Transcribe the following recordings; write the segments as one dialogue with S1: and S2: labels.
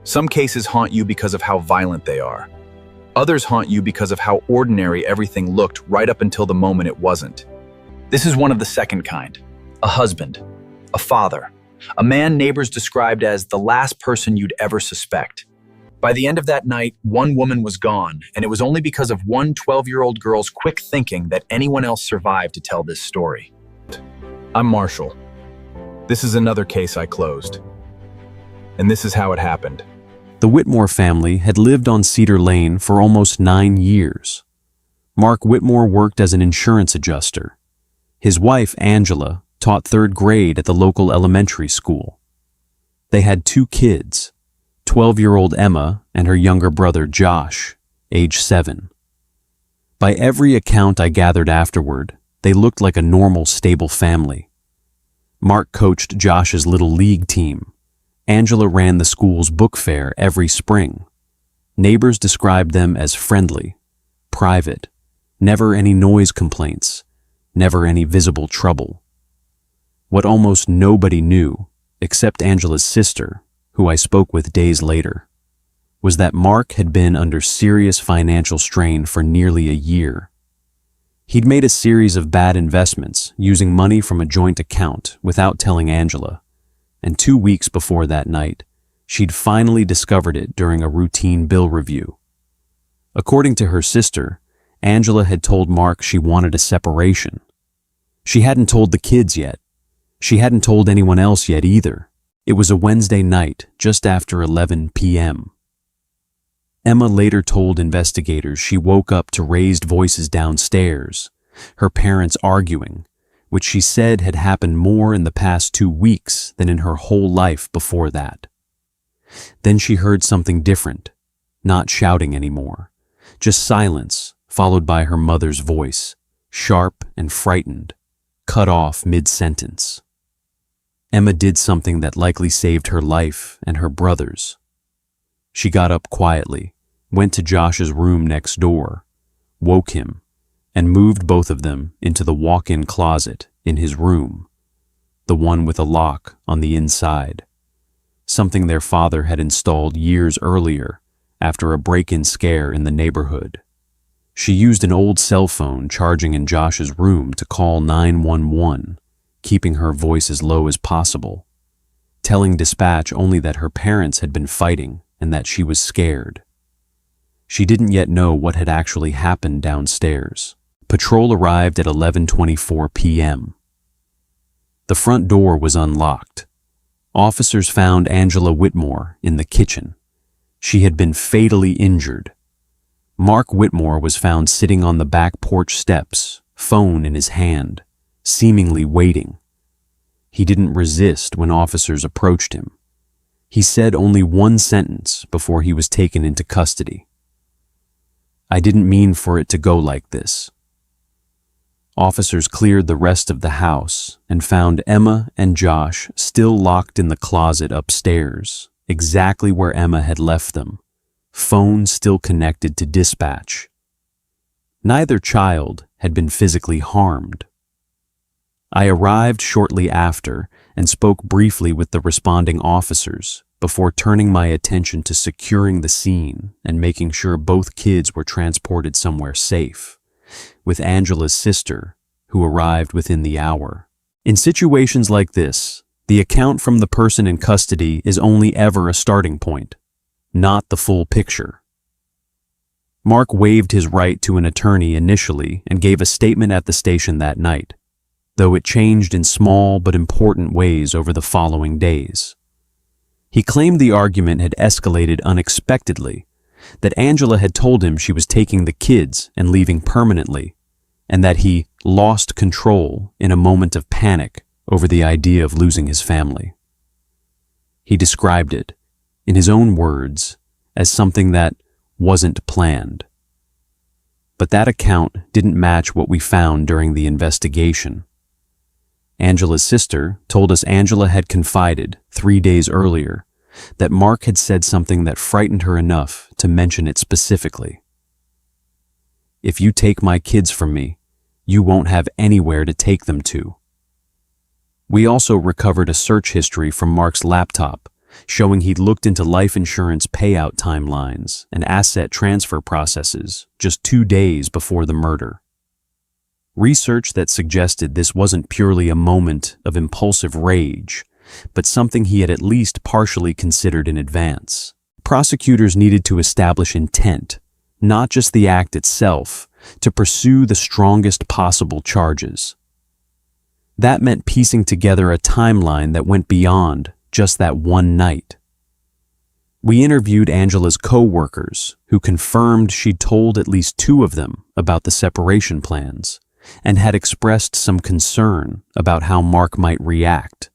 S1: Some cases haunt you because of how violent they are. Others haunt you because of how ordinary everything looked right up until the moment it wasn't. This is one of the second kind. A husband, a father, a man neighbors described as the last person you'd ever suspect. By the end of that night, one woman was gone, and it was only because of one 12-year-old girl's quick thinking that anyone else survived to tell this story. I'm Marshall. This is another case I closed. And this is how it happened.
S2: The Whitmore family had lived on Cedar Lane for almost 9 years. Mark Whitmore worked as an insurance adjuster. His wife, Angela, taught 3rd grade at the local elementary school. They had 2 kids, 12-year-old Emma and her younger brother, Josh, age 7. By every account I gathered afterward, they looked like a normal, stable family. Mark coached Josh's little league team. Angela ran the school's book fair every spring. Neighbors described them as friendly, private, never any noise complaints, never any visible trouble. What almost nobody knew, except Angela's sister, who I spoke with days later, was that Mark had been under serious financial strain for nearly a year. He'd made a series of bad investments using money from a joint account without telling Angela. And 2 weeks before that night, she'd finally discovered it during a routine bill review. According to her sister, Angela had told Mark she wanted a separation. She hadn't told the kids yet. She hadn't told anyone else yet either. It was a Wednesday night, just after 11 p.m. Emma later told investigators she woke up to raised voices downstairs, her parents arguing, which she said had happened more in the past 2 weeks than in her whole life before that. Then she heard something different, not shouting anymore, just silence followed by her mother's voice, sharp and frightened, cut off mid-sentence. Emma did something that likely saved her life and her brother's. She got up quietly, went to Josh's room next door, woke him, and moved both of them into the walk-in closet in his room, the one with a lock on the inside, something their father had installed years earlier after a break-in scare in the neighborhood. She used an old cell phone charging in Josh's room to call 911, keeping her voice as low as possible, telling dispatch only that her parents had been fighting and that she was scared. She didn't yet know what had actually happened downstairs. Patrol arrived at 11:24 p.m. The front door was unlocked. Officers found Angela Whitmore in the kitchen. She had been fatally injured. Mark Whitmore was found sitting on the back porch steps, phone in his hand, seemingly waiting. He didn't resist when officers approached him. He said only one sentence before he was taken into custody. "I didn't mean for it to go like this." Officers cleared the rest of the house and found Emma and Josh still locked in the closet upstairs, exactly where Emma had left them, phone still connected to dispatch. Neither child had been physically harmed. I arrived shortly after and spoke briefly with the responding officers before turning my attention to securing the scene and making sure both kids were transported somewhere safe, with Angela's sister, who arrived within the hour. In situations like this, the account from the person in custody is only ever a starting point, not the full picture. Mark waived his right to an attorney initially and gave a statement at the station that night, though it changed in small but important ways over the following days. He claimed the argument had escalated unexpectedly, that Angela had told him she was taking the kids and leaving permanently, and that he lost control in a moment of panic over the idea of losing his family. He described it, in his own words, as something that wasn't planned. But that account didn't match what we found during the investigation. Angela's sister told us Angela had confided 3 days earlier that Mark had said something that frightened her enough to mention it specifically. "If you take my kids from me, you won't have anywhere to take them to." We also recovered a search history from Mark's laptop showing he'd looked into life insurance payout timelines and asset transfer processes just 2 days before the murder. Research that suggested this wasn't purely a moment of impulsive rage, but something he had at least partially considered in advance. Prosecutors needed to establish intent, not just the act itself, to pursue the strongest possible charges. That meant piecing together a timeline that went beyond just that one night. We interviewed Angela's co-workers, who confirmed she'd told at least 2 of them about the separation plans, and had expressed some concern about how Mark might react,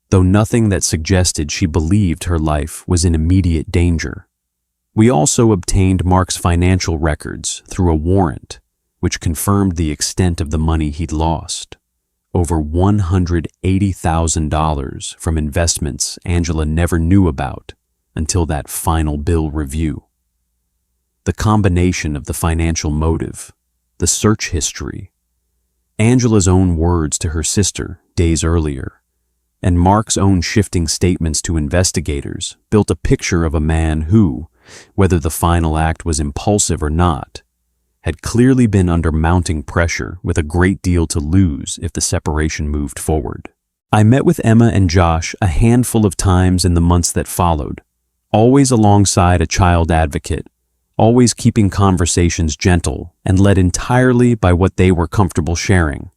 S2: though nothing that suggested she believed her life was in immediate danger. We also obtained Mark's financial records through a warrant, which confirmed the extent of the money he'd lost. Over $180,000 from investments Angela never knew about until that final bill review. The combination of the financial motive, the search history, Angela's own words to her sister days earlier, and Mark's own shifting statements to investigators built a picture of a man who, whether the final act was impulsive or not, had clearly been under mounting pressure with a great deal to lose if the separation moved forward. I met with Emma and Josh a handful of times in the months that followed, always alongside a child advocate, always keeping conversations gentle and led entirely by what they were comfortable sharing.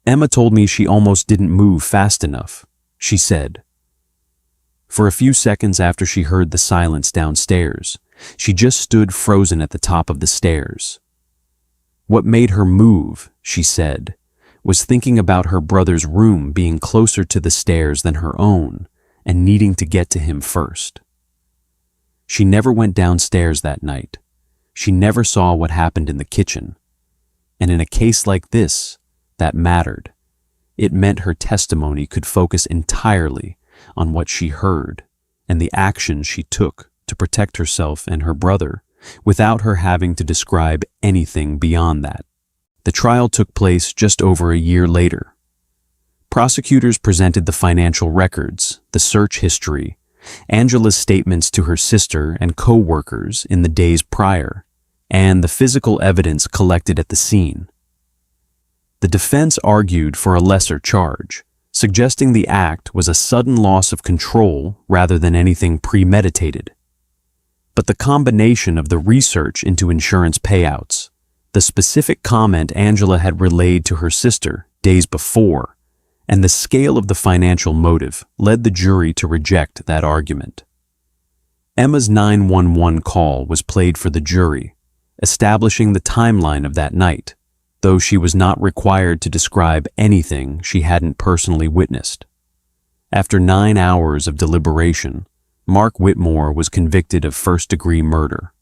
S2: Emma told me she almost didn't move fast enough. She said, for a few seconds after she heard the silence downstairs, she just stood frozen at the top of the stairs. What made her move, she said, was thinking about her brother's room being closer to the stairs than her own and needing to get to him first. She never went downstairs that night. She never saw what happened in the kitchen. And in a case like this, that mattered. It meant her testimony could focus entirely on what she heard and the actions she took to protect herself and her brother without her having to describe anything beyond that. The trial took place just over a year later. Prosecutors presented the financial records, the search history, Angela's statements to her sister and co-workers in the days prior, and the physical evidence collected at the scene. The defense argued for a lesser charge, suggesting the act was a sudden loss of control rather than anything premeditated. But the combination of the research into insurance payouts, the specific comment Angela had relayed to her sister days before, and the scale of the financial motive led the jury to reject that argument. Emma's 911 call was played for the jury, establishing the timeline of that night, though she was not required to describe anything she hadn't personally witnessed. After 9 hours of deliberation, Mark Whitmore was convicted of first-degree murder.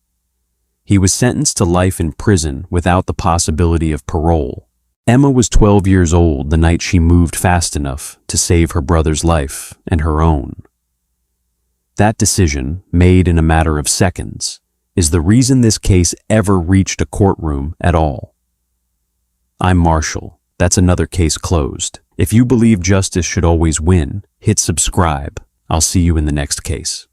S2: He was sentenced to life in prison without the possibility of parole. Emma was 12 years old the night she moved fast enough to save her brother's life and her own. That decision, made in a matter of seconds, is the reason this case ever reached a courtroom at all. I'm Marshall. That's another case closed. If you believe justice should always win, hit subscribe. I'll see you in the next case.